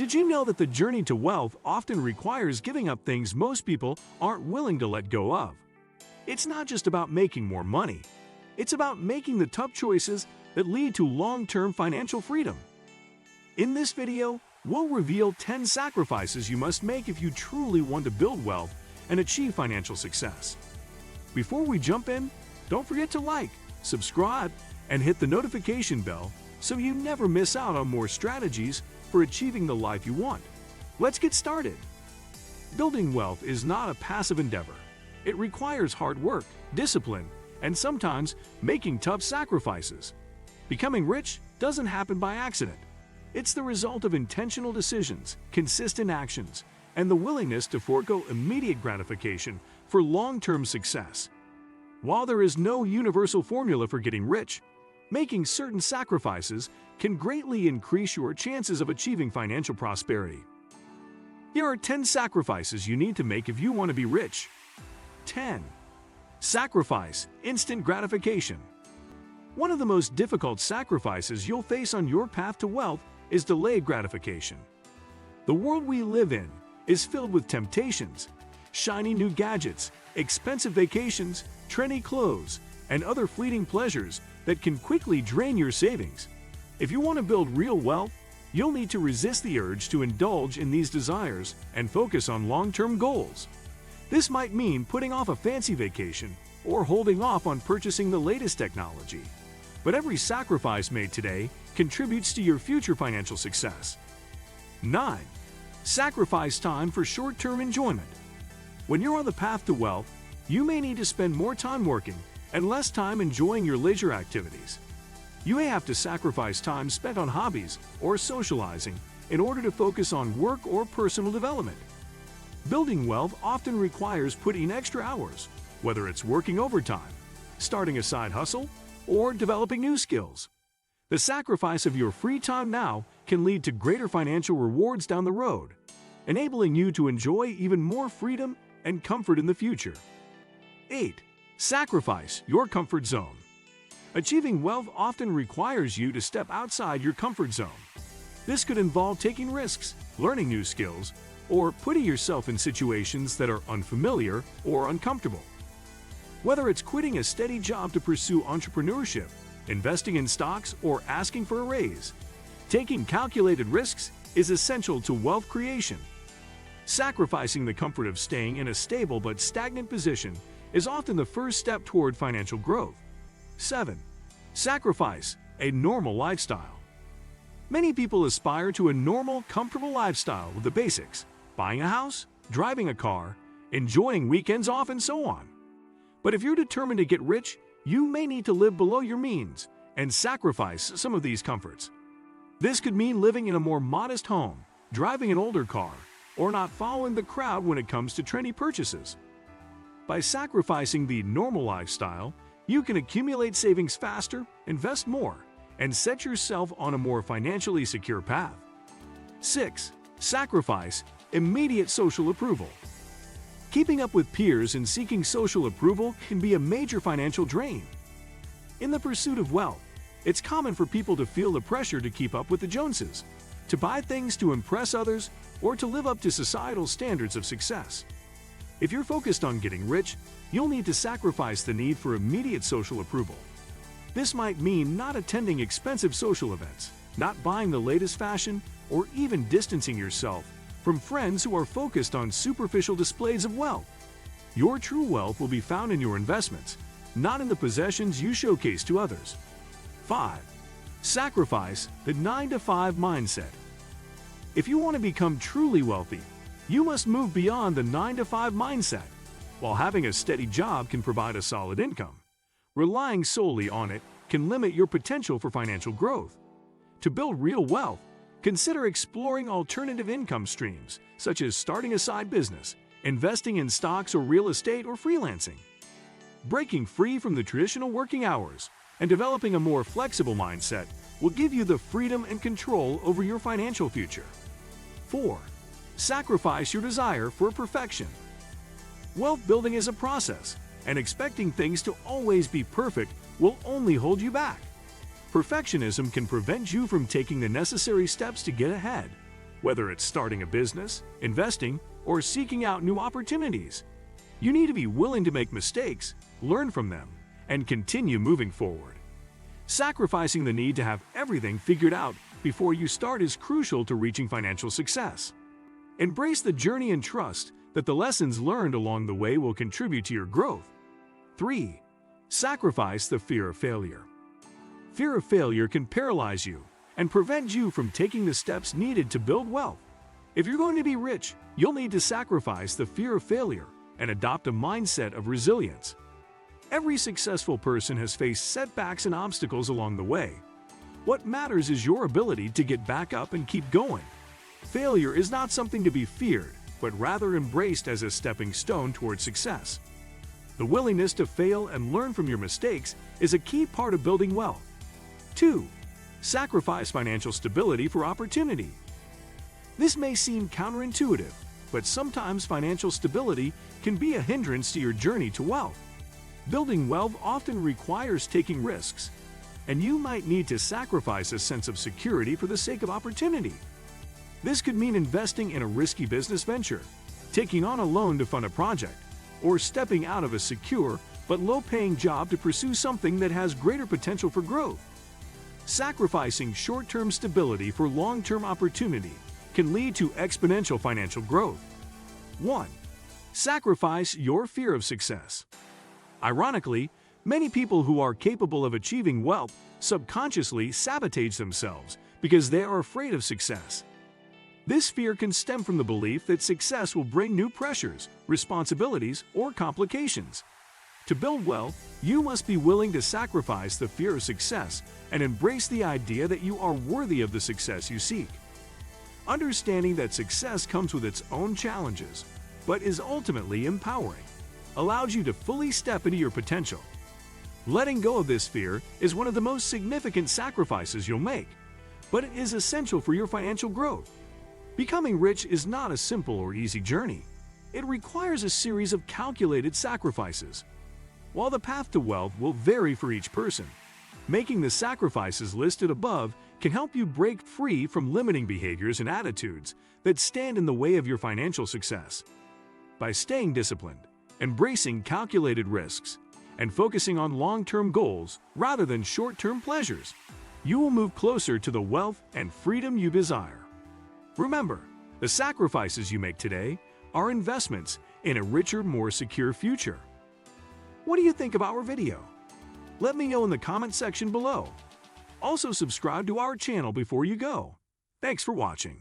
Did you know that the journey to wealth often requires giving up things most people aren't willing to let go of? It's not just about making more money. It's about making the tough choices that lead to long-term financial freedom. In this video, we'll reveal 10 sacrifices you must make if you truly want to build wealth and achieve financial success. Before we jump in, don't forget to like, subscribe, and hit the notification bell so you never miss out on more strategies for achieving the life you want. Let's get started. Building wealth is not a passive endeavor. It requires hard work, discipline, and sometimes making tough sacrifices. Becoming rich doesn't happen by accident. It's the result of intentional decisions, consistent actions, and the willingness to forego immediate gratification for long-term success. While there is no universal formula for getting rich, making certain sacrifices can greatly increase your chances of achieving financial prosperity. Here are 10 sacrifices you need to make if you want to be rich. 10. Sacrifice instant gratification. One of the most difficult sacrifices you'll face on your path to wealth is delayed gratification. The world we live in is filled with temptations, shiny new gadgets, expensive vacations, trendy clothes, and other fleeting pleasures that can quickly drain your savings. If you want to build real wealth, you'll need to resist the urge to indulge in these desires and focus on long-term goals. This might mean putting off a fancy vacation or holding off on purchasing the latest technology. But every sacrifice made today contributes to your future financial success. 9. Sacrifice time for short-term enjoyment. When you're on the path to wealth, you may need to spend more time working and less time enjoying your leisure activities. You may have to sacrifice time spent on hobbies or socializing in order to focus on work or personal development. Building wealth often requires putting in extra hours, whether it's working overtime, starting a side hustle, or developing new skills. The sacrifice of your free time now can lead to greater financial rewards down the road, enabling you to enjoy even more freedom and comfort in the future. 8. Sacrifice your comfort zone. Achieving wealth often requires you to step outside your comfort zone. This could involve taking risks, learning new skills, or putting yourself in situations that are unfamiliar or uncomfortable. Whether it's quitting a steady job to pursue entrepreneurship, investing in stocks, or asking for a raise, taking calculated risks is essential to wealth creation. Sacrificing the comfort of staying in a stable but stagnant position is often the first step toward financial growth. 7. Sacrifice a normal lifestyle. Many people aspire to a normal, comfortable lifestyle with the basics: buying a house, driving a car, enjoying weekends off, and so on. But if you're determined to get rich, you may need to live below your means and sacrifice some of these comforts. This could mean living in a more modest home, driving an older car, or not following the crowd when it comes to trendy purchases. By sacrificing the normal lifestyle, you can accumulate savings faster, invest more, and set yourself on a more financially secure path. 6. Sacrifice immediate social approval. Keeping up with peers and seeking social approval can be a major financial drain. In the pursuit of wealth, it's common for people to feel the pressure to keep up with the Joneses, to buy things to impress others, or to live up to societal standards of success. If you're focused on getting rich, you'll need to sacrifice the need for immediate social approval. This might mean not attending expensive social events, not buying the latest fashion, or even distancing yourself from friends who are focused on superficial displays of wealth. Your true wealth will be found in your investments, not in the possessions you showcase to others. 5. Sacrifice the 9-to-5 mindset. If you want to become truly wealthy, you must move beyond the 9-to-5 mindset. While having a steady job can provide a solid income, relying solely on it can limit your potential for financial growth. To build real wealth, consider exploring alternative income streams, such as starting a side business, investing in stocks or real estate, or freelancing. Breaking free from the traditional working hours and developing a more flexible mindset will give you the freedom and control over your financial future. 4. Sacrifice your desire for perfection. Wealth building is a process, and expecting things to always be perfect will only hold you back. Perfectionism can prevent you from taking the necessary steps to get ahead. Whether it's starting a business, investing, or seeking out new opportunities, you need to be willing to make mistakes, learn from them, and continue moving forward. Sacrificing the need to have everything figured out before you start is crucial to reaching financial success. Embrace the journey and trust that the lessons learned along the way will contribute to your growth. 3. Sacrifice the fear of failure. Fear of failure can paralyze you and prevent you from taking the steps needed to build wealth. If you're going to be rich, you'll need to sacrifice the fear of failure and adopt a mindset of resilience. Every successful person has faced setbacks and obstacles along the way. What matters is your ability to get back up and keep going. Failure is not something to be feared, but rather embraced as a stepping stone towards success. The willingness to fail and learn from your mistakes is a key part of building wealth. 2. Sacrifice financial stability for opportunity. This may seem counterintuitive, but sometimes financial stability can be a hindrance to your journey to wealth. Building wealth often requires taking risks, and you might need to sacrifice a sense of security for the sake of opportunity. This could mean investing in a risky business venture, taking on a loan to fund a project, or stepping out of a secure but low-paying job to pursue something that has greater potential for growth. Sacrificing short-term stability for long-term opportunity can lead to exponential financial growth. 1. Sacrifice your fear of success. Ironically, many people who are capable of achieving wealth subconsciously sabotage themselves because they are afraid of success. This fear can stem from the belief that success will bring new pressures, responsibilities, or complications. To build wealth, you must be willing to sacrifice the fear of success and embrace the idea that you are worthy of the success you seek. Understanding that success comes with its own challenges, but is ultimately empowering, allows you to fully step into your potential. Letting go of this fear is one of the most significant sacrifices you'll make, but it is essential for your financial growth. Becoming rich is not a simple or easy journey. It requires a series of calculated sacrifices. While the path to wealth will vary for each person, making the sacrifices listed above can help you break free from limiting behaviors and attitudes that stand in the way of your financial success. By staying disciplined, embracing calculated risks, and focusing on long-term goals rather than short-term pleasures, you will move closer to the wealth and freedom you desire. Remember, the sacrifices you make today are investments in a richer, more secure future. What do you think of our video? Let me know in the comment section below. Also, subscribe to our channel before you go. Thanks for watching.